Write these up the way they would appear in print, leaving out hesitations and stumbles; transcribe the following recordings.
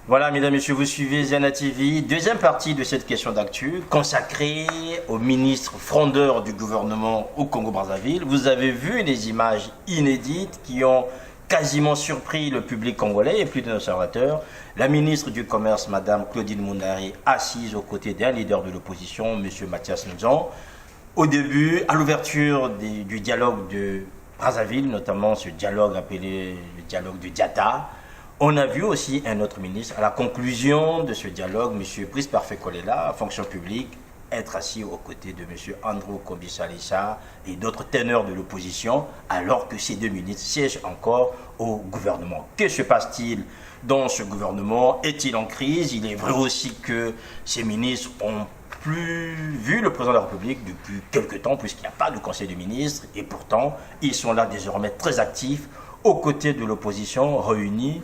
Voilà, mesdames, messieurs, vous suivez Ziana TV. Deuxième partie de cette question d'actu consacrée au ministre frondeur du gouvernement au Congo-Brazzaville. Vous avez vu les images inédites qui ont quasiment surpris le public congolais et plus d'un observateur. La ministre du Commerce, Madame Claudine Moundari, assise aux côtés d'un leader de l'opposition, Monsieur Mathias Nzon. Au début, à l'ouverture du dialogue de Brazzaville, notamment ce dialogue appelé le dialogue de Diata, on a vu aussi un autre ministre, à la conclusion de ce dialogue, M. Brice Parfait Kolela, fonction publique, être assis aux côtés de M. Andrew Kombisa-Lissa et d'autres teneurs de l'opposition, alors que ces deux ministres siègent encore au gouvernement. Que se passe-t-il dans ce gouvernement? Est-il en crise? Il est vrai aussi que ces ministres ont plus vu le président de la République depuis quelque temps, puisqu'il n'y a pas de conseil de ministres, et pourtant, ils sont là désormais très actifs, aux côtés de l'opposition réunie,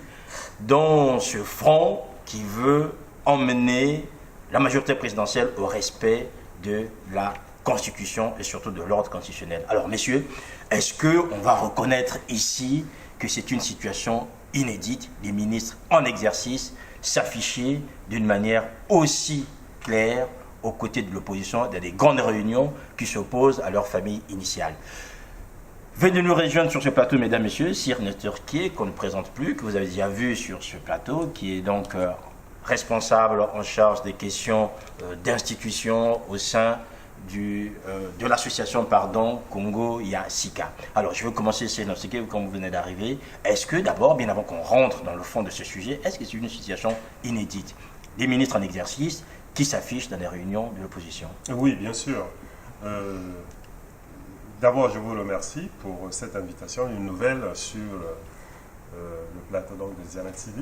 dans ce front qui veut emmener la majorité présidentielle au respect de la Constitution et surtout de l'ordre constitutionnel. Alors, messieurs, est-ce qu'on va reconnaître ici que c'est une situation inédite, les ministres en exercice s'afficher d'une manière aussi claire aux côtés de l'opposition dans des grandes réunions qui s'opposent à leur famille initiale? Venez nous rejoindre sur ce plateau, mesdames, messieurs, Sir Turquier, qu'on ne présente plus, que vous avez déjà vu sur ce plateau, qui est donc responsable en charge des questions d'institution au sein de l'association Congo-Yasika. Alors, je veux commencer, Sir Turquier, comme vous venez d'arriver. Est-ce que d'abord, bien avant qu'on rentre dans le fond de ce sujet, est-ce que c'est une situation inédite? Des ministres en exercice qui s'affichent dans les réunions de l'opposition? Oui, bien sûr. D'abord, je vous remercie pour cette invitation, une nouvelle sur le plateau donc, de Ziana TV.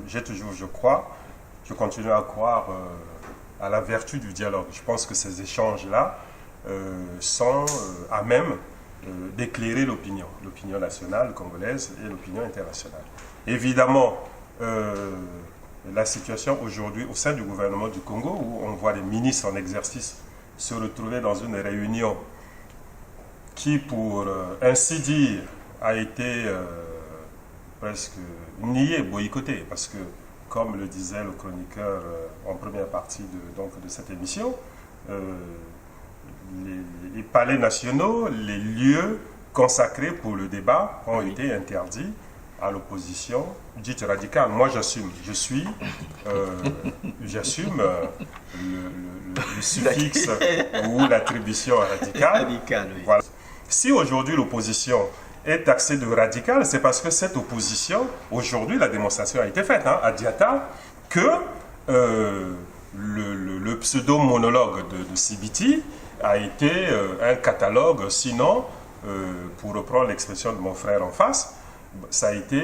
J'ai toujours, je continue à croire à la vertu du dialogue. Je pense que ces échanges-là sont à même d'éclairer l'opinion nationale congolaise et l'opinion internationale. Évidemment, la situation aujourd'hui au sein du gouvernement du Congo, où on voit les ministres en exercice se retrouver dans une réunion qui, pour ainsi dire, a été presque niée, boycottée, parce que, comme le disait le chroniqueur en première partie de cette émission, les palais nationaux, les lieux consacrés pour le débat ont été interdits à l'opposition dite radicale. Moi, j'assume. J'assume le suffixe ou l'attribution radicale. Oui. Voilà. Si aujourd'hui l'opposition est taxée de radicale, c'est parce que cette opposition, aujourd'hui, la démonstration a été faite à Diata, que le pseudo-monologue de CBT a été un catalogue, sinon, pour reprendre l'expression de mon frère en face, ça a été,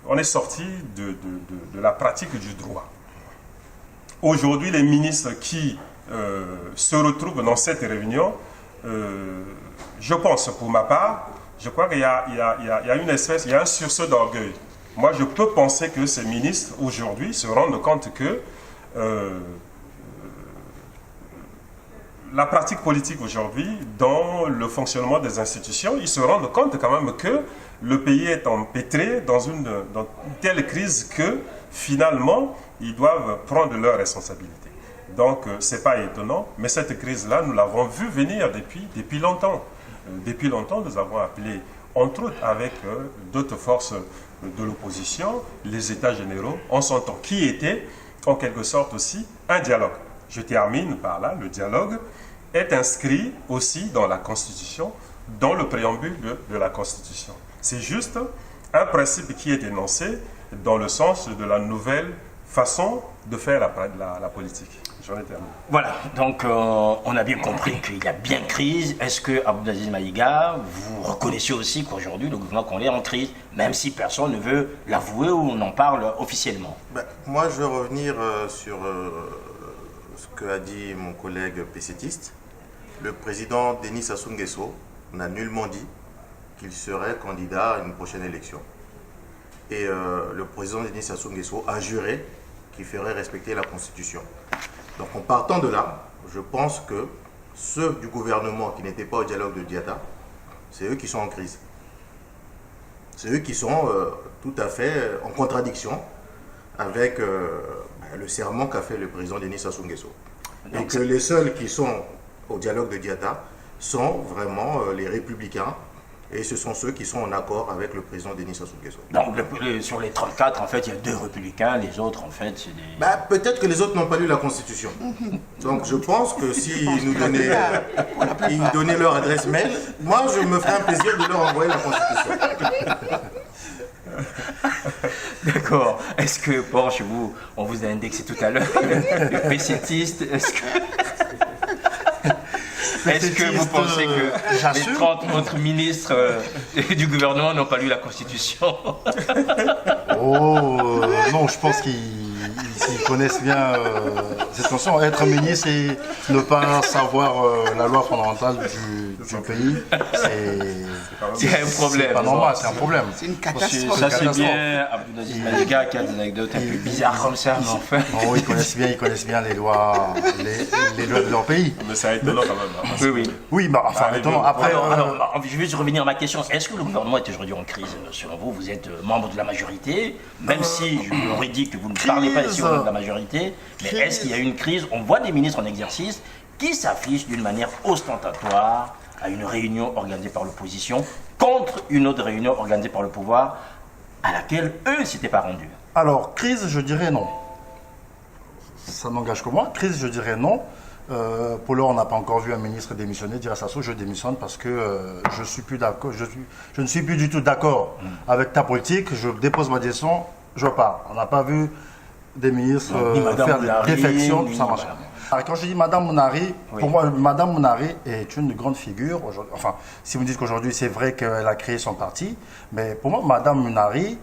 on est sorti de la pratique du droit. Aujourd'hui, les ministres qui se retrouvent dans cette réunion, je pense pour ma part, je crois qu'il y a une espèce, il y a un sursaut d'orgueil. Moi, je peux penser que ces ministres, aujourd'hui, se rendent compte que la pratique politique aujourd'hui, dans le fonctionnement des institutions, ils se rendent compte quand même que le pays est empêtré dans une telle crise que finalement, ils doivent prendre leurs responsabilités. Donc, ce n'est pas étonnant, mais cette crise-là, nous l'avons vu venir depuis longtemps. Depuis longtemps, nous avons appelé, entre autres avec d'autres forces de l'opposition, les États généraux en son temps, qui étaient en quelque sorte aussi un dialogue. Je termine par là, le dialogue est inscrit aussi dans la Constitution, dans le préambule de la Constitution. C'est juste un principe qui est énoncé dans le sens de la nouvelle façon de faire la politique. J'en ai terminé. Voilà, donc on a bien compris qu'il y a bien crise. Est-ce que Abdelaziz Maïga, vous reconnaissez aussi qu'aujourd'hui le gouvernement congolais est en crise, même si personne ne veut l'avouer ou on en parle officiellement? Moi, je vais revenir sur ce que a dit mon collègue PCTiste. Le président Denis Sassou Nguesso n'a nullement dit qu'il serait candidat à une prochaine élection. Et le président Denis Sassou Nguesso a juré qu'il ferait respecter la Constitution. Donc en partant de là, je pense que ceux du gouvernement qui n'étaient pas au dialogue de Diata, c'est eux qui sont en crise. C'est eux qui sont tout à fait en contradiction avec le serment qu'a fait le président Denis Sassou Nguesso. Et que les seuls qui sont au dialogue de Diata sont vraiment les républicains, et ce sont ceux qui sont en accord avec le président Denis Sassou Nguesso. Donc sur les 34, en fait, il y a 2 républicains, les autres, en fait, c'est des... Peut-être que les autres n'ont pas lu la Constitution. Donc je pense que s'ils nous donnaient leur adresse mail, moi je me ferais un plaisir de leur envoyer la Constitution. D'accord. Est-ce que, chez vous, on vous a indexé tout à l'heure, le PCTiste, est-ce que vous pensez que les 30 autres ministres du gouvernement n'ont pas lu la Constitution? Non, je pense qu'ils connaissent bien cette notion. Être ministre et ne pas savoir la loi fondamentale du pays, c'est un problème. C'est pas normal, c'est un problème. C'est une catastrophe. Ça, c'est bien Abdulaziz Madiga qui a des anecdotes un peu bizarres comme ça, mais enfin... Non, ils connaissent bien les lois de leur pays. Mais c'est étonnant quand même. Oui. Oui, étonnant. Après, alors, je vais revenir à ma question. Est-ce que le gouvernement est aujourd'hui en crise? Selon vous, vous êtes membre de la majorité, même si je vous aurais dit que vous ne parlez pas ici au nom de la majorité, mais est-ce qu'il y a une crise? On voit des ministres en exercice qui s'affichent d'une manière ostentatoire à une réunion organisée par l'opposition contre une autre réunion organisée par le pouvoir à laquelle eux ne s'étaient pas rendus. Alors, crise, je dirais non. Ça n'engage que moi. Crise, je dirais non. Pour l'heure, on n'a pas encore vu un ministre démissionner, dire à Sassou, je démissionne parce que je suis plus d'accord, je ne suis plus du tout d'accord avec ta politique, je dépose ma décision, je pars. On n'a pas vu des ministres faire des défections, tout ça, machin. Alors, quand je dis Madame Mounari, pour moi, Madame Mounari est une grande figure. Enfin, si vous me dites qu'aujourd'hui, c'est vrai qu'elle a créé son parti, mais pour moi, Madame Mounari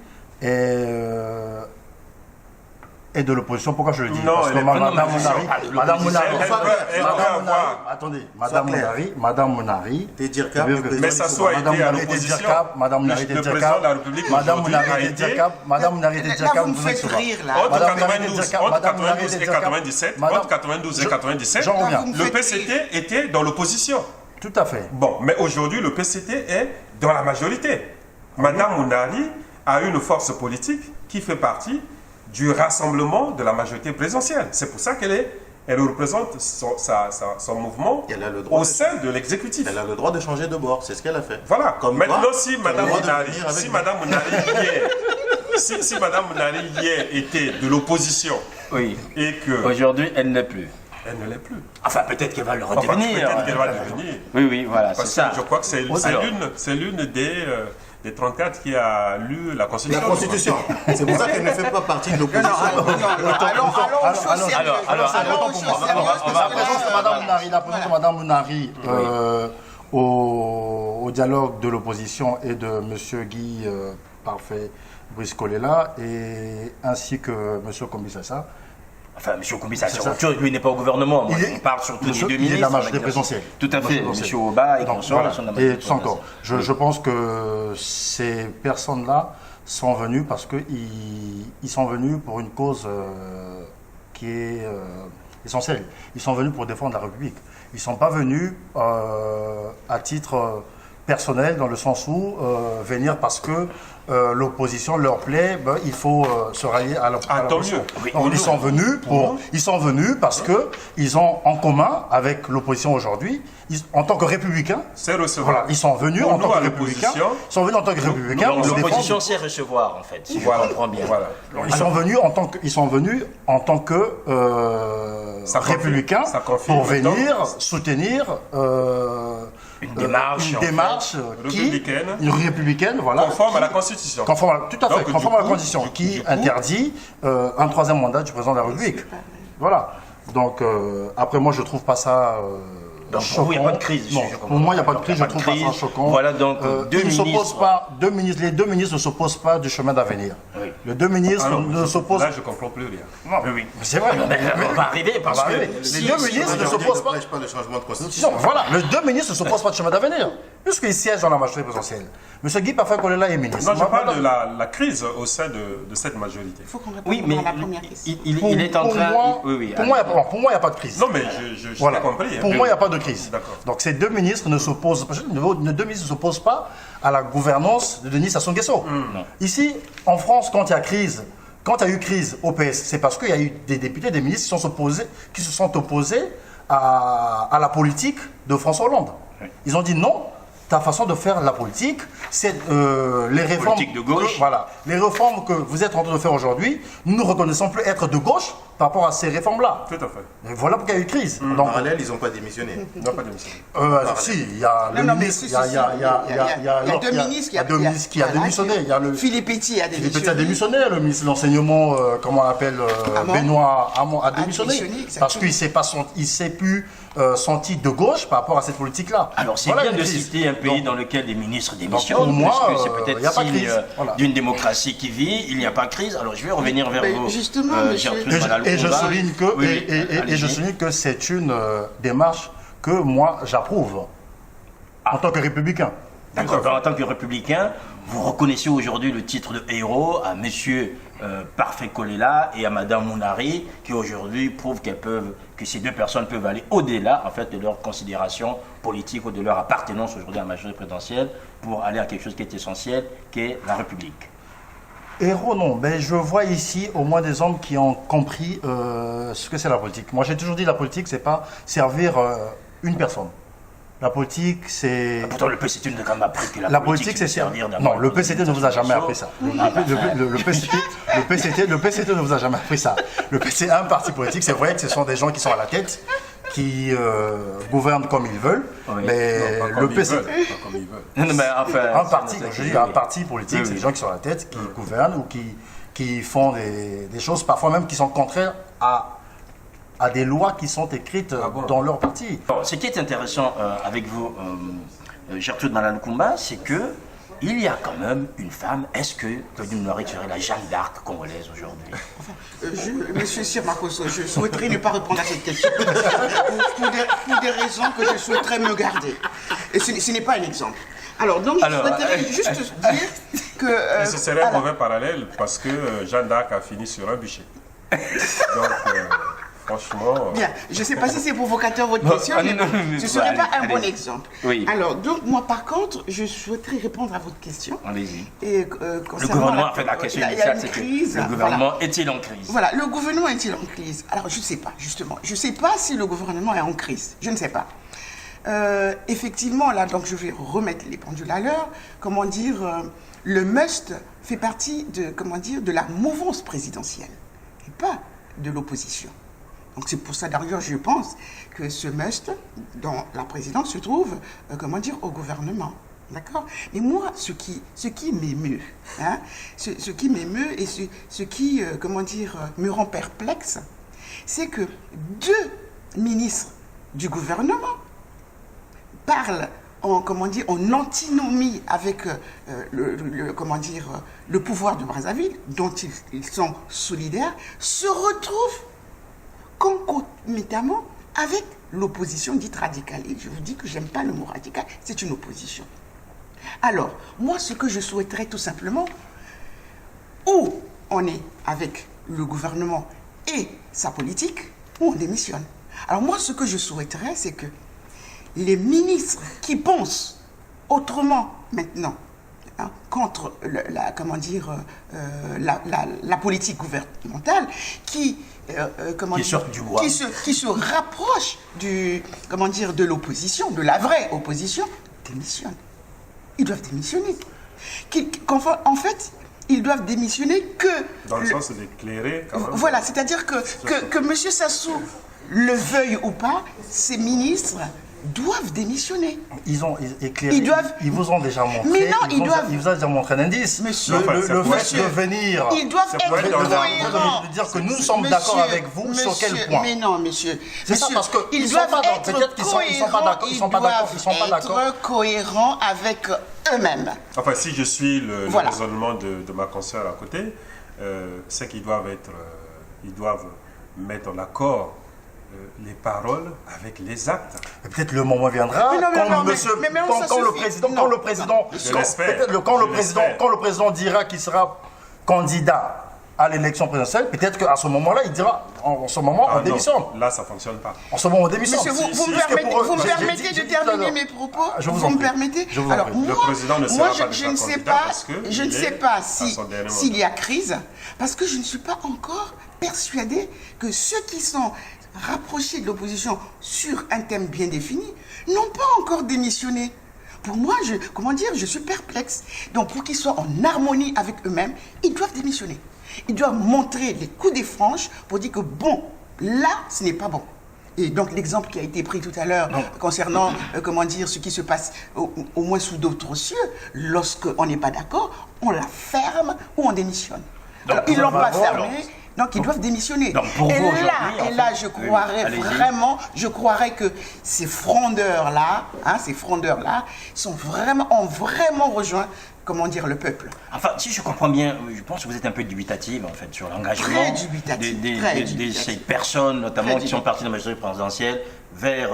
est de l'opposition. Pourquoi je le dis? Non, parce que Madame Mounari, mais ça soit été à l'opposition. Madame Mounari était le président de la République aujourd'hui a été... Madame Mounari était Là, vous me faites rire, là. Entre 92 et 97, le PCT était dans l'opposition. Tout à fait. Bon, mais aujourd'hui, le PCT est dans la majorité. Madame Mounari a une force politique qui fait partie du rassemblement de la majorité présidentielle. C'est pour ça elle représente son mouvement au sein de l'exécutif. Elle a le droit de changer de bord, c'est ce qu'elle a fait. Voilà. Maintenant, si Madame Mounari hier était de l'opposition, et que... Aujourd'hui, elle n'est plus. Elle ne l'est plus. Enfin, peut-être qu'elle va le redevenir. Peut-être qu'elle va devenir. Oui, voilà, c'est ça. Je crois que c'est l'une des 34 qui a lu la Constitution. La Constitution. C'est pour ça qu'elle ne fait pas partie de l'opposition. La position de Madame Mounari au dialogue de l'opposition et de M. Guy Parfait Brice-Colela ainsi que M. Kombisassa. Enfin, M. Kombisassa, c'est autre chose. Lui n'est pas au gouvernement. On parle surtout des 2 ministres. Il est de la majorité présidentielle. Tout à fait. M. Oba et consorts. Et tout encore. Je pense que ces personnes-là sont venues parce qu'ils sont venus pour une cause qui est essentielle. Ils sont venus pour défendre la République. Ils ne sont pas venus à titre personnel, dans le sens où venir parce que l'opposition leur plaît, il faut se rallier à l'opposition. Ils sont venus parce que ils ont en commun avec l'opposition aujourd'hui, en tant que républicains. Voilà, ils sont venus en tant que républicains. L'opposition sait recevoir, en fait, si je comprends bien. Voilà. Ils sont venus en tant que républicains pour venir soutenir une démarche républicaine, voilà, conforme à la Constitution. Tout à fait, conforme à la Constitution, qui interdit un 3e mandat du président de la République. Voilà. Donc, après, moi, je ne trouve pas ça donc, pour vous, il n'y a pas de crise. Non, pour moi, il n'y a pas de crise, je trouve pas ça choquant. Voilà, donc, les 2 ministres ne s'opposent pas du chemin d'avenir. Oui. Les 2 ministres ne s'opposent pas. Là, je ne comprends plus rien. Non, mais c'est vrai. On va arriver parce que les 2 ministres ne s'opposent pas. pas le changement de constitution. Voilà, les 2 ministres ne s'opposent pas du chemin d'avenir, puisqu'ils siègent dans la majorité présidentielle. M. Guy Parfait-Colela est ministre. Non, je parle de la crise au sein de cette majorité. Il faut qu'on réponde à la première question. Il est en train... Pour moi, il n'y a pas de crise. Non, mais je t'ai compris. Pour moi, il n'y a pas de crise. D'accord. Donc, ces 2 ministres ne s'opposent pas à la gouvernance de Denis Sassou Nguesso. Ici, en France, quand il y a crise, quand il y a eu crise au PS, c'est parce qu'il y a eu des députés, des ministres qui se sont opposés à la politique de François Hollande. Ils ont dit non, ta façon de faire la politique, c'est les réformes Politique de gauche. voilà, les réformes que vous êtes en train de faire aujourd'hui, nous ne reconnaissons plus être de gauche par rapport à ces réformes-là. Tout à fait. Et voilà pourquoi il y a eu crise. En Donc, parallèle, ils n'ont pas démissionné. Il n'y a pas d'émission. si, il y a le ministre, il y a deux ministres deux ministres qui a démissionné. Il y a le Philippe Petit a Philippe Petit a démissionné, le ministre de l'enseignement, comment on l'appelle, Benoît Hamon a démissionné parce qu'il ne s'est plus senti de gauche par rapport à cette politique-là. Alors c'est Voilà bien une de crise. citer un pays dans lequel des ministres démissionnent, pour moi, parce que c'est il peut-être n'y a pas de signe crise. Voilà. d'une démocratie qui vit, il n'y a pas de crise. Alors je vais revenir vers vous, justement, monsieur. Gertrude Et Malaloukomba. je souligne que, Oui, et je allez-y. souligne que c'est une démarche que moi j'approuve en tant que républicain. D'accord. En tant que républicain, vous reconnaissez aujourd'hui le titre de héros à Monsieur Parfait Kolela et à Madame Mounari, qui aujourd'hui prouvent que ces deux personnes peuvent aller au-delà en fait de leurs considérations politiques ou de leur appartenance aujourd'hui à la majorité présidentielle pour aller à quelque chose qui est essentiel, qui est la République. Héros, non. Ben, je vois ici au moins des hommes qui ont compris ce que c'est la politique. Moi, j'ai toujours dit la politique, c'est pas servir une personne. La politique, c'est... Pourtant, le PCT nous a quand même appris que La politique, c'est servir. Non, le PCT ne vous a jamais appris ça. Le PCT ne vous a jamais appris ça. Le PCT est un parti politique. C'est vrai que ce sont des gens qui sont à la tête, qui gouvernent comme ils veulent. Oui. Mais Non, pas le comme ils PCT, veulent, pas comme ils veulent. Non, mais enfin, un parti, je dis un parti politique, Oui, c'est oui. des gens qui sont à la tête, qui gouvernent ou qui font des choses parfois même qui sont contraires à des lois qui sont écrites dans leur parti. Bon, ce qui est intéressant avec vous, Gertrude Malaloukomba, c'est que il y a quand même une femme. Est-ce que Claudine Mounari serait la Jeanne d'Arc congolaise aujourd'hui? Monsieur Sir Marcoso, je souhaiterais ne pas répondre à cette question pour des raisons que je souhaiterais me garder. Et ce n'est pas un exemple. Alors, donc, je souhaiterais juste dire que... Et ce serait un mauvais parallèle parce que Jeanne d'Arc a fini sur un bûcher. Donc, franchement... Bien, je ne sais pas si c'est provocateur votre question, mais ce ne serait pas un bon exemple. Oui. Alors, donc, moi, par contre, je souhaiterais répondre à votre question. Allez-y. Et, Le concernant gouvernement, en fait, la question il y a initiale, une c'est que crise, le gouvernement est-il en crise? Voilà, le gouvernement est-il en crise? Alors, je ne sais pas, justement. Je ne sais pas si le gouvernement est en crise. Je ne sais pas. Effectivement, là, donc je vais remettre les pendules à l'heure. Comment dire, le must fait partie de, comment dire, de la mouvance présidentielle et pas de l'opposition. Donc c'est pour ça d'ailleurs je pense que ce must dans la présidence se trouve, comment dire, au gouvernement. D'accord? Mais moi, ce qui m'émeut, hein, ce qui m'émeut et ce qui, comment dire, me rend perplexe, c'est que deux ministres du gouvernement parlent en, comment dire, en antinomie avec comment dire, le pouvoir de Brazzaville, dont ils sont solidaires, se retrouvent concomitamment avec l'opposition dite radicale. Et je vous dis que j'aime pas le mot radical, c'est une opposition. Alors, moi, ce que je souhaiterais tout simplement, ou on est avec le gouvernement et sa politique, ou on démissionne. Alors moi, ce que je souhaiterais, c'est que les ministres qui pensent autrement maintenant, hein, contre comment dire, la politique gouvernementale, qui sortent du bois, qui se rapprochent du, comment dire, de l'opposition, de la vraie opposition, démissionnent. Ils doivent démissionner. En fait, ils doivent démissionner que... Dans le sens d'éclairer, quand même. Voilà, c'est-à-dire que M. Sassou le veuille ou pas, ces ministres doivent démissionner. Ils ont éclairé, ils vous ont déjà montré. Mais non, ils doivent. Ils vous ont déjà montré un indice. Monsieur, le fait de venir. Ils doivent être cohérents. De dire que nous sommes d'accord avec vous sur quel point. Mais non, monsieur. C'est ça, parce que ils ils doivent sont pas être peut-être qu'ils sont pas d'accord. Ils sont pas d'accord. Ils sont pas d'accord. Être cohérents avec eux-mêmes. Enfin, si je suis le Voilà. raisonnement de ma consoeur à côté, c'est qu'ils doivent être, ils doivent mettre en accord les paroles avec les actes. Peut-être le moment viendra quand le président dira qu'il sera candidat à l'élection présidentielle, peut-être qu'à ce moment-là, il dira, en ce moment, on démissionne. Là, ça ne fonctionne pas. En ce moment, on démissionne. Monsieur, vous si, me parce que permettez, pour eux, vous me parce que permettez de terminer mes propos. vous Vous en me prie. permettez. Je vous en Alors prie. Le président ne sera moi, pas je déjà ne sais candidat pas, parce que je ne il sais est pas à son dernier s'il mandat. y a crise, parce que je ne suis pas encore persuadée que ceux qui sont rapprochés de l'opposition sur un thème bien défini n'ont pas encore démissionné. Pour moi, je suis perplexe. Donc, pour qu'ils soient en harmonie avec eux-mêmes, ils doivent démissionner. Ils doivent montrer les coups des franches pour dire que bon, là, ce n'est pas bon. Et donc, l'exemple qui a été pris tout à l'heure concernant, ce qui se passe au moins sous d'autres cieux, lorsqu'on n'est pas d'accord, on la ferme ou on démissionne. Alors, ils ne l'ont pas fermé. Donc, ils doivent démissionner. Donc, pour vous, et là, je croirais que ces frondeurs-là, ont vraiment rejoint, le peuple. Enfin, si je comprends bien, je pense que vous êtes un peu dubitative en fait sur l'engagement Très dubitative, de ces personnes, notamment qui sont parties de la majorité présidentielle, vers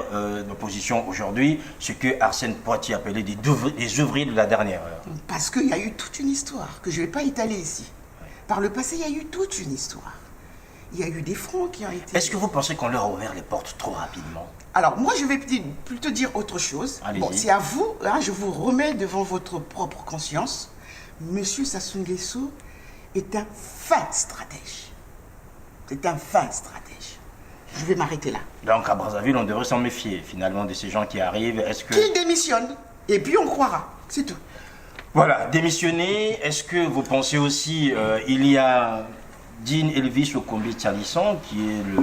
l'opposition aujourd'hui, ce que Arsène Poitier appelait des ouvriers de la dernière heure. Parce qu'il y a eu toute une histoire que je ne vais pas étaler ici. Par le passé, il y a eu toute une histoire. Il y a eu des fronts qui ont été... Est-ce que vous pensez qu'on leur a ouvert les portes trop rapidement? Alors, moi, je vais plutôt dire autre chose. Bon, c'est à vous, je vous remets devant votre propre conscience. Monsieur Sassou Nguesso est un fin stratège. C'est un fin stratège. Je vais m'arrêter là. Donc, à Brazzaville, on devrait s'en méfier, finalement, de ces gens qui arrivent. Est-ce que... Qu'il démissionne, et puis on croira. C'est tout. Voilà, démissionner. Est-ce que vous pensez aussi, il y a Dean Elvis Okombi Tchalisson, qui est le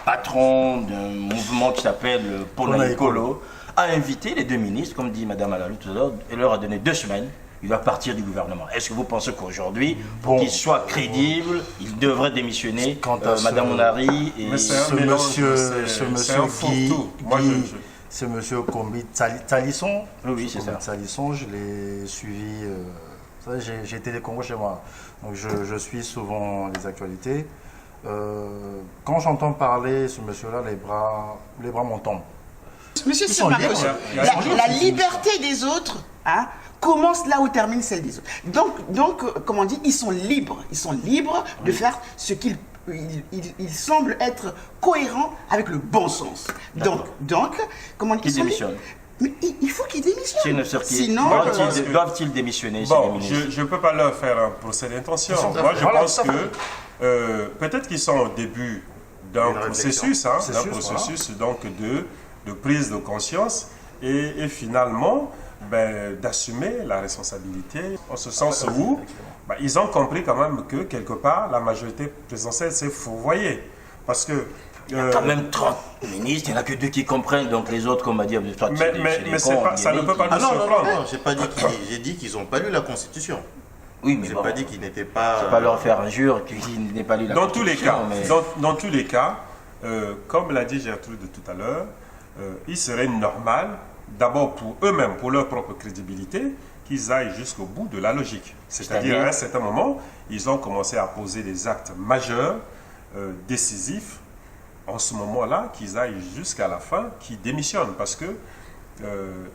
patron d'un mouvement qui s'appelle Pona Ekolo, a invité les deux ministres, comme dit Mme Alalou tout à l'heure, et leur a donné 2 semaines. Il va partir du gouvernement. Est-ce que vous pensez qu'aujourd'hui, pour qu'il soit crédible, il devrait démissionner, Mme Onari et... Mais c'est un mélange, c'est un fourre-tout. C'est monsieur Okombi Tchalisson. Oui, c'est ça. Tchalisson, je l'ai suivi. J'ai été des Congo chez moi. Donc je suis souvent les actualités. Quand j'entends parler ce monsieur-là, les bras m'en tombent. Monsieur Sirmarcos, la liberté des autres commence là où termine celle des autres. Donc, comme on dit, ils sont libres. Ils sont libres de faire ce qu'ils il semble être cohérent avec le bon sens. Donc, comment ils démissionnent. Mais il faut qu'ils démissionnent. Sinon, doivent-ils démissionner? Bon, je ne peux pas leur faire un procès d'intention. Moi, je pense que peut-être qu'ils sont au début d'un processus, donc de prise de conscience et finalement d'assumer la responsabilité, en ce sens où ils ont compris quand même que quelque part la majorité présidentielle s'est fourvoyée. Parce que il y a quand même 30 ministres, il n'y en a que 2 qui comprennent, donc les autres, comme on va dire, ça ne peut pas nous surprendre. Non, j'ai dit qu'ils n'ont pas lu la Constitution. Oui, mais j'ai pas dit qu'ils n'étaient pas... Je ne vais pas leur faire injure qu'ils n'aient pas lu la Constitution. Dans tous les cas, comme l'a dit Gertrude tout à l'heure, il serait normal, d'abord pour eux-mêmes, pour leur propre crédibilité, qu'ils aillent jusqu'au bout de la logique. C'est-à-dire, à un certain moment, ils ont commencé à poser des actes majeurs, décisifs, en ce moment-là, qu'ils aillent jusqu'à la fin, qu'ils démissionnent, parce que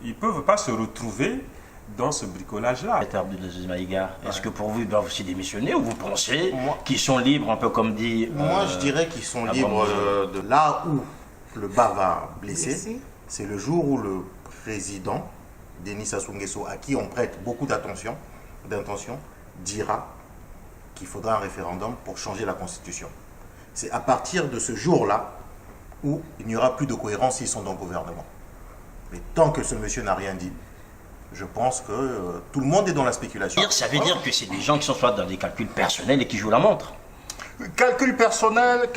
ils ne peuvent pas se retrouver dans ce bricolage-là. Est-ce que pour vous, ils doivent aussi démissionner, ou vous pensez qu'ils sont libres, un peu comme dit... Moi, je dirais qu'ils sont libres de là où le bas va blesser. C'est le jour où le président, Denis Sassou Nguesso, à qui on prête beaucoup d'intention, dira qu'il faudra un référendum pour changer la Constitution. C'est à partir de ce jour-là où il n'y aura plus de cohérence s'ils sont dans le gouvernement. Mais tant que ce monsieur n'a rien dit, je pense que tout le monde est dans la spéculation. Ça veut dire que c'est des gens qui sont soit dans des calculs personnels et qui jouent la montre. Calcul personnel,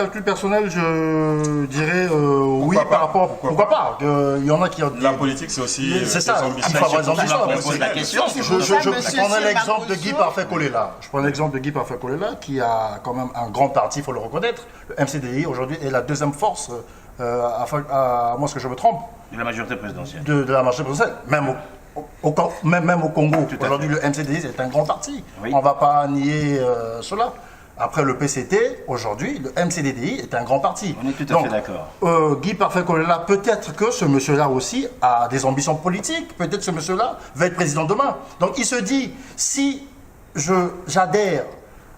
je dirais oui par rapport. Pourquoi pas? Il y en a qui ont. La politique, c'est aussi. C'est ça. Il faut avoir des ambitions. La question. Je prends l'exemple de Guy Parfait Kolela. Je prends l'exemple de Guy Parfait Kolela, qui a quand même un grand parti, il faut le reconnaître. Le MCDI aujourd'hui est la deuxième force, à moi ce que je me trompe. De la majorité présidentielle. De la majorité présidentielle, même au Congo. Aujourd'hui, le MCDI est un grand parti. Oui. On ne va pas nier cela. Après le PCT, aujourd'hui, le MCDDI est un grand parti. On est tout à fait d'accord. Guy Parfait Kolela, peut-être que ce monsieur-là aussi a des ambitions politiques. Peut-être que ce monsieur-là va être président demain. Donc il se dit, si j'adhère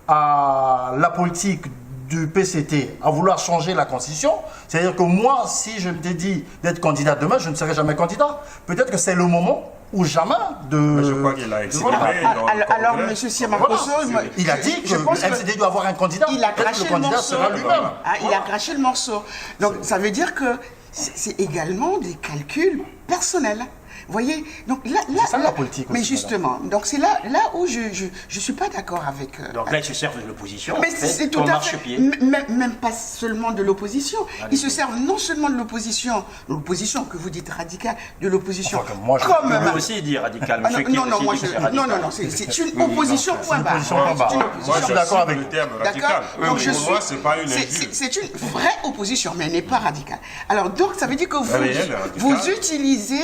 à la politique du PCT à vouloir changer la constitution. C'est-à-dire que moi, si je me dit d'être candidat demain, je ne serai jamais candidat. Peut-être que c'est le moment ou jamais de... Je crois qu'il a exprimé. Alors, M. Sirmakosso, il a dit que le MCD doit avoir un candidat. Il a craché le morceau. Sera lui-même. Il a craché le morceau. Donc, ça veut dire que c'est également des calculs personnels. Vous voyez, donc là, la politique mais aussi, justement, donc c'est là où je suis pas d'accord avec. Donc là, ils se servent de l'opposition. Mais c'est tout à fait. Même pas seulement de l'opposition. Ils se servent non seulement de l'opposition que vous dites radicale, de l'opposition. Enfin, moi, je peux aussi dire radical. Non, c'est une opposition point barre. Moi, je suis d'accord avec le terme D'accord. radical. Donc Pour moi, c'est pas une injure. C'est une vraie opposition, mais elle n'est pas radicale. Alors donc, ça veut dire que vous utilisez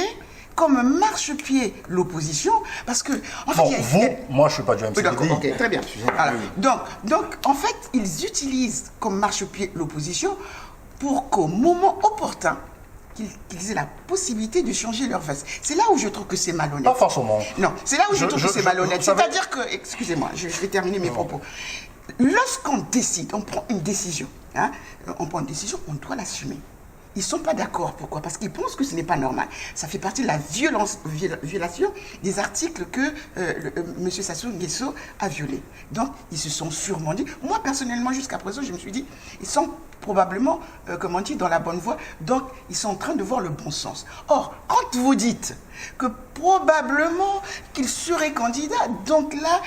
comme marchepied l'opposition, parce que... En fait, moi je ne suis pas du MCDI. D'accord, ok, très bien. Alors, donc, en fait, ils utilisent comme marchepied l'opposition pour qu'au moment opportun, qu'ils aient la possibilité de changer leur veste. C'est là où je trouve que c'est malhonnête. Pas forcément. Non, c'est là où je trouve que c'est malhonnête. C'est-à-dire que, excusez-moi, je vais terminer mes propos. Lorsqu'on décide, on prend une décision, on doit l'assumer. Ils ne sont pas d'accord. Pourquoi? Parce qu'ils pensent que ce n'est pas normal. Ça fait partie de la violation des articles que M. Sassou Nguesso a violés. Donc, ils se sont sûrement dit... Moi, personnellement, jusqu'à présent, je me suis dit, ils sont probablement, dans la bonne voie. Donc, ils sont en train de voir le bon sens. Or, quand vous dites que probablement qu'il serait candidat, donc là,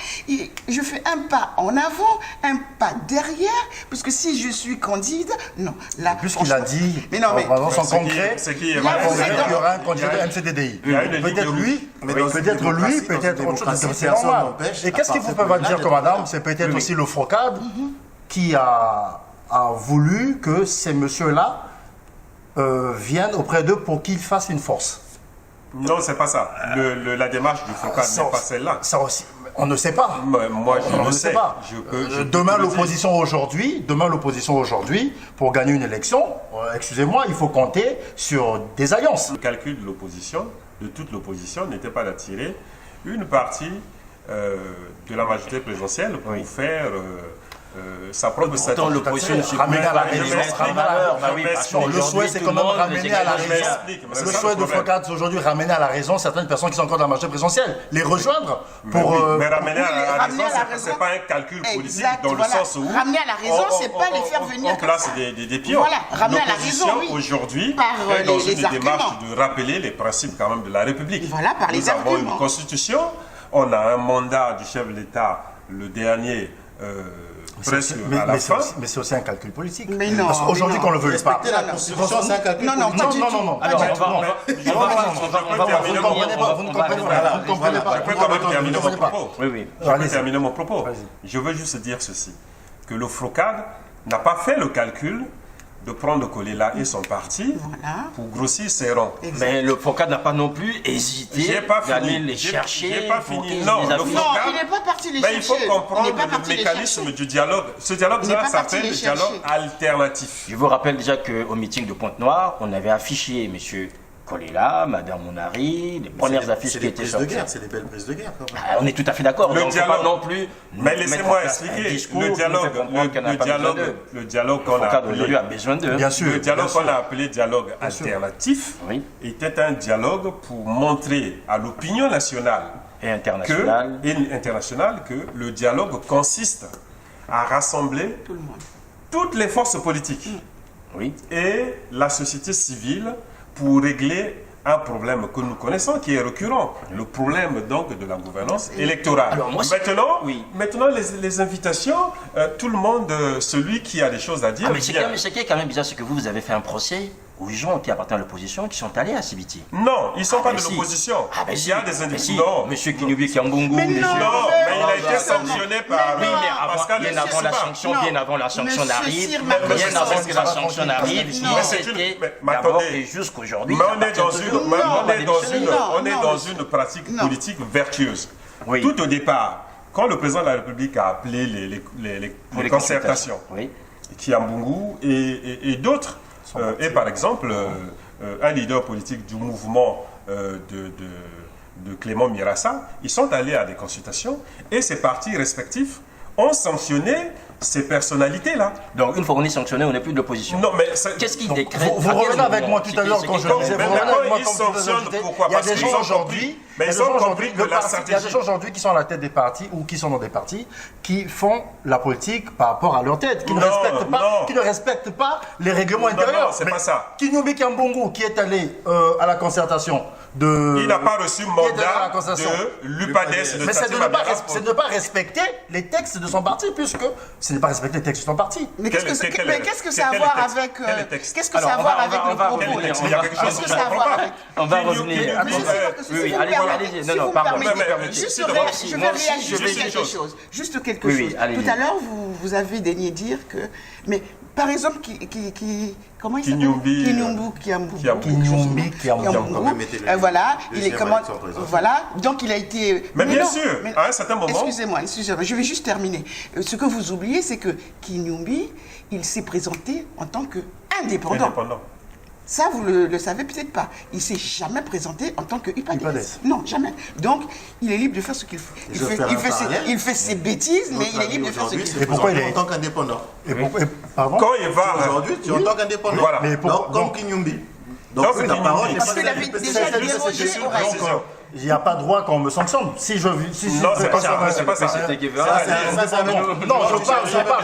je fais un pas en avant, un pas derrière, puisque si je suis candidat, non. Là, puisqu'il a dit, dans son concret, il y aura un candidat de MCDDI. Peut-être lui, peut-être autre chose, c'est normal. Et qu'est-ce qu'il faut pas dire que madame, c'est peut-être aussi le FROCAD qui a voulu que ces messieurs-là viennent auprès d'eux pour qu'ils fassent une force. Non, c'est pas ça. La démarche du FROCAD n'est pas celle-là. Ça aussi, on ne sait pas. Moi, je ne sais pas. Demain, l'opposition aujourd'hui, pour gagner une élection, excusez-moi, il faut compter sur des alliances. Le calcul de l'opposition, de toute l'opposition, n'était pas d'attirer une partie de la majorité présidentielle pour faire sa propre stratégie. L'opposition ramener à la raison. Le souhait, c'est quand même ramener à la raison. Le souhait de FROCAD aujourd'hui, ramener à la raison certaines personnes qui sont encore dans la majorité présidentielle, les rejoindre pour. Mais ramener à la raison, c'est pas un calcul politique dans le sens où. Ramener à la raison, c'est pas les faire venir. On place des pions. Voilà, ramener à la raison. L'opposition aujourd'hui est dans une démarche de rappeler les principes quand même de la République. Voilà, par les arguments. Nous avons une constitution, on a un mandat du chef de l'État, le dernier. Mais c'est aussi un calcul politique. Mais non. Parce qu'aujourd'hui, qu'on ne le veut pas. Respecter la Constitution, c'est un calcul politique. Non. Alors, vous ne comprenez pas. Je peux quand même terminer mon propos. Oui. Je peux terminer mon propos. Je veux juste dire ceci, que le FROCAD n'a pas fait le calcul de prendre Kolela et son parti pour grossir ses rangs. Mais le FROCAD n'a pas non plus hésité à aller les chercher. J'ai pas fini. Non, le FROCAD, il n'est pas parti les chercher. il faut comprendre le mécanisme du dialogue. Ce dialogue-là s'appelle le dialogue alternatif. Je vous rappelle déjà qu'au meeting de Pointe-Noire, on avait affiché M. Kolela, Mme Mounari, les premières affiches qui étaient sorties. C'est des belles prises de guerre. On est tout à fait d'accord. Le dialogue non plus. Mais laissez-moi expliquer. Le dialogue qu'on a appelé. a besoin de. Bien sûr. Le dialogue qu'on a appelé dialogue alternatif était un dialogue pour montrer à l'opinion nationale et internationale que le dialogue consiste à rassembler toutes les forces politiques et la société civile pour régler un problème que nous connaissons qui est récurrent, le problème donc de la gouvernance électorale. Alors, maintenant les invitations, tout le monde, celui qui a des choses à dire. Mais ce qui est quand même bizarre, c'est que vous avez fait un procès aux gens qui appartiennent à l'opposition qui sont allés à Sibiti. Non, ils ne sont pas de l'opposition. Il y a des individus. Non. Monsieur Kinubi Kiambungu. Mais il a été sanctionné par. Oui, mais bien avant la sanction, bien avant la sanction n'arrive, bien avant que la sanction n'arrive, il était d'abord et jusqu'aujourd'hui. Mais on est dans une pratique politique vertueuse. Tout au départ, quand le président de la République a appelé les concertations, Kiambungu et d'autres, et par exemple, un leader politique du mouvement de Clément Mirassa, ils sont allés à des consultations et ces partis respectifs ont sanctionné ces personnalités-là. Donc, une fois qu'on est sanctionné, on n'est plus de l'opposition. Non, mais qu'est-ce qui Donc, décrète vous revenez avec moi tout à l'heure quand je disais, mais vous revenez avec moi ils quand je disais, sanctionnent, pourquoi? il y a Parce des qu'ils gens ont aujourd'hui, compris. Mais ils ont compris que la il y a des stratégie. gens aujourd'hui qui sont à la tête des partis ou qui sont dans des partis qui font la politique par rapport à leur tête, qui ne respectent pas les règlements intérieurs. Non, c'est pas ça. Kinyumbi Kiambongo qui est allé à la concertation de... Il n'a pas reçu mandat de l'UPADES. Mais c'est de ne pas respecter les textes de son parti, puisque ce n'est pas respecter les textes de son parti. Mais qu'est-ce que ça a à voir avec qu'est-ce que ça a à voir avec le propos? Qu'est-ce que ça a à voir avec? On va revenir. Oui, allez-y. Non, pardon. Je vais réagir quelque chose. Juste quelque chose. Tout à l'heure, vous avez daigné dire que... Mais par exemple, comment il s'appelle? Kinyumbi Kiambongo. Voilà, il est comment? Voilà, donc il a été... Mais bien sûr, à un certain moment... Excusez-moi, je vais juste terminer. Ce que vous oubliez, c'est que Kinyumbi, il s'est présenté en tant qu'indépendant. Ça, vous le savez peut-être pas. Il ne s'est jamais présenté en tant que UPADES. Non, jamais. Donc, il est libre de faire ce qu'il fait. Il fait ses bêtises, mais il est libre de faire ce qu'il fait. Et pourquoi il est en tant qu'indépendant? Pardon? Quand il va... Aujourd'hui, tu es en tant qu'indépendant. Voilà. Comme Kinyumbi. Donc, ta parole n'est pas... Parce qu'il avait déjà dérogé au règles. Il n'y a pas de droit qu'on me sanctionne. Non, c'est pas ça. C'est pas ça. Non, je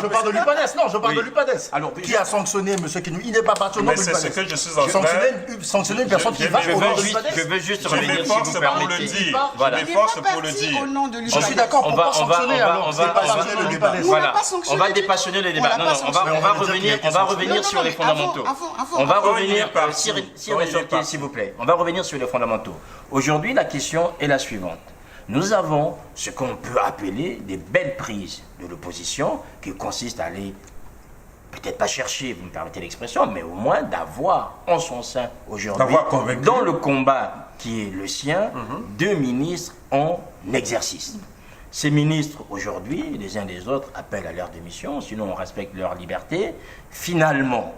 parle de l'UPADES. Non, je parle de l'UPADES. Qui a sanctionné M. Kinyumbi? Il n'est pas parti au nom de l'UPADES. Mais c'est ce que je suis en train de... Sanctionner une personne qui va au nom de l'UPADES. Je veux juste revenir, si vous permettez. Je m'efforce pour le dire. Je suis d'accord, pourquoi sanctionner alors? Voilà, on va dépassionner le débat. Non, on va revenir sur les fondamentaux. On va revenir, s'il vous plaît, on va revenir sur les fondamentaux. Aujourd'hui, la question est la suivante. Nous avons ce qu'on peut appeler des belles prises de l'opposition qui consistent à aller, peut-être pas chercher, vous me permettez l'expression, mais au moins d'avoir en son sein aujourd'hui, dans le combat qui est le sien, deux ministres en exercice. Ces ministres, aujourd'hui, les uns des autres, appellent à leur démission, sinon on respecte leur liberté. Finalement,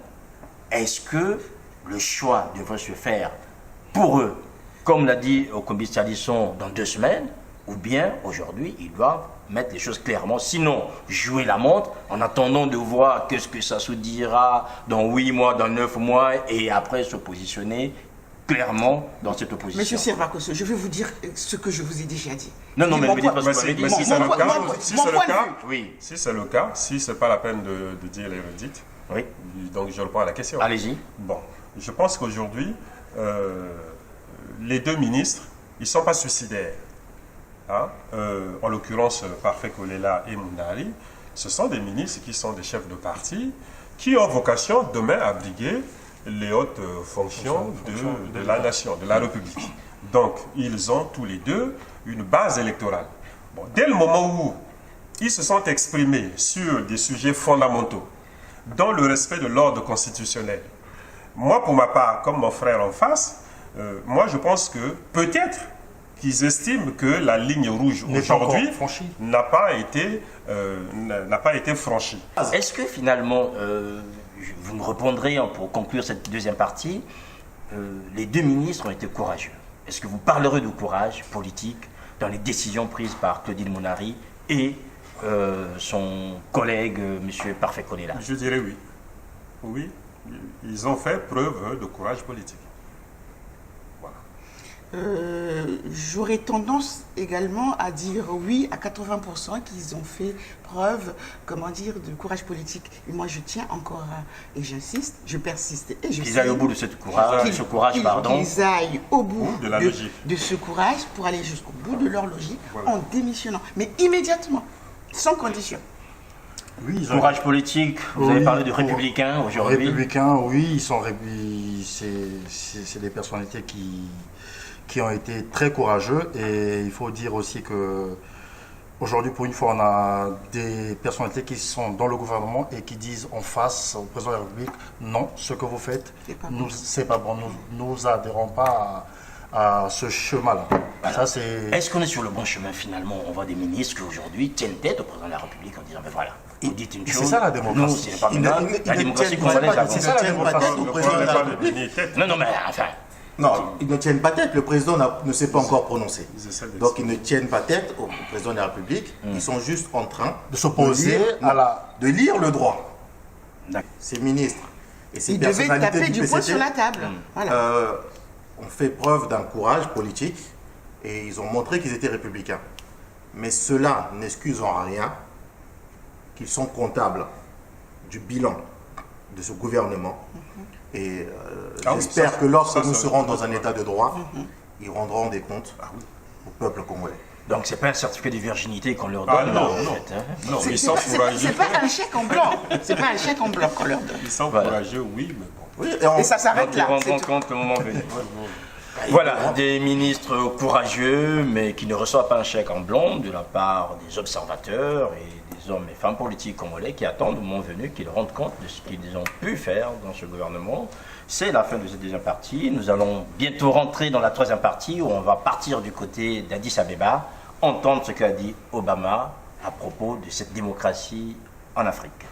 est-ce que le choix devrait se faire pour eux, comme l'a dit Okombi Salisson, dans 2 semaines, ou bien aujourd'hui, ils doivent mettre les choses clairement, sinon jouer la montre en attendant de voir qu'est-ce que ça se dira dans 8 mois, dans 9 mois, et après se positionner clairement dans cette opposition. Monsieur Sirvakoso, je vais vous dire ce que je vous ai déjà dit. Non, mais me dites pas ce que vous avez dit. Si c'est le cas, oui. Si c'est le cas, si c'est pas la peine de dire les redites, oui. Donc je reprends la question. Allez-y. Bon, je pense qu'aujourd'hui, les deux ministres, ils ne sont pas suicidaires. Hein? En l'occurrence, Parfait Kolela et Mounari, ce sont des ministres qui sont des chefs de parti, qui ont vocation demain à briguer les hautes fonctions de la nation, de la République. Donc, ils ont tous les deux une base électorale. Bon, dès le moment où ils se sont exprimés sur des sujets fondamentaux, dans le respect de l'ordre constitutionnel, moi, pour ma part, comme mon frère en face, moi, je pense que peut-être qu'ils estiment que la ligne rouge aujourd'hui n'a pas été franchie. Est-ce que finalement, vous me répondrez pour conclure cette deuxième partie, les deux ministres ont été courageux? Est-ce que vous parlerez de courage politique dans les décisions prises par Claudine Mounari et son collègue, M. Parfait Kolela? Je dirais oui. Oui, ils ont fait preuve de courage politique. J'aurais tendance également à dire oui à 80% qu'ils ont fait preuve, comment dire, de courage politique. Et moi, je tiens encore et j'insiste, je persiste et je qu'ils aillent au bout de ce courage, qu'ils aillent au bout de la logique, de ce courage pour aller jusqu'au bout de leur logique, voilà, en démissionnant, mais immédiatement, sans condition. Oui, courage politique, vous avez parlé de républicains aujourd'hui. Républicains, oui, c'est des personnalités qui ont été très courageux, et il faut dire aussi que aujourd'hui, pour une fois, on a des personnalités qui sont dans le gouvernement et qui disent en face au président de la République, non, ce que vous faites, c'est pas bon, nous adhérons pas à ce chemin-là. Est-ce qu'on est sur le bon chemin finalement? On voit des ministres qui aujourd'hui tiennent tête au président de la République en disant, mais voilà, vous dites une chose. C'est ça la démocratie. Non, c'est pas la démocratie congolaise. C'est ça la démocratie. Non, mais enfin. Non, ils ne tiennent pas tête. Le président ne s'est pas encore prononcé. Ils essaient de- Donc ils ne tiennent pas tête au président de la République. Ils sont juste en train De s'opposer de lire le droit. D'accord. Ces ministres et ces Il devait personnalités taper du poing PCT, sur la table. Voilà. ont fait preuve d'un courage politique et ils ont montré qu'ils étaient républicains. Mais cela n'excuse en rien qu'ils sont comptables du bilan de ce gouvernement. Et Ah oui, j'espère ça, que lorsque ça, nous ça, serons ça, dans ça, un ça, état de droit, ils rendront des comptes au peuple congolais. Donc c'est pas un certificat de virginité qu'on leur Ah donne, non, en non. fait, hein. Non, C'est ils sont courageux. c'est pas un chèque en blanc. C'est pas un chèque en blanc qu'on leur donne. Ils sont Voilà. courageux, oui, mais bon. Oui, Et ça Donc s'arrête ils là. rendront c'est tout. compte le moment venu. Voilà, des ministres courageux, mais qui ne reçoivent pas un chèque en blanc de la part des observateurs et des hommes et femmes politiques congolais qui attendent au moment venu qu'ils rendent compte de ce qu'ils ont pu faire dans ce gouvernement. C'est la fin de cette deuxième partie. Nous allons bientôt rentrer dans la troisième partie où on va partir du côté d'Addis Abeba, entendre ce qu'a dit Obama à propos de cette démocratie en Afrique.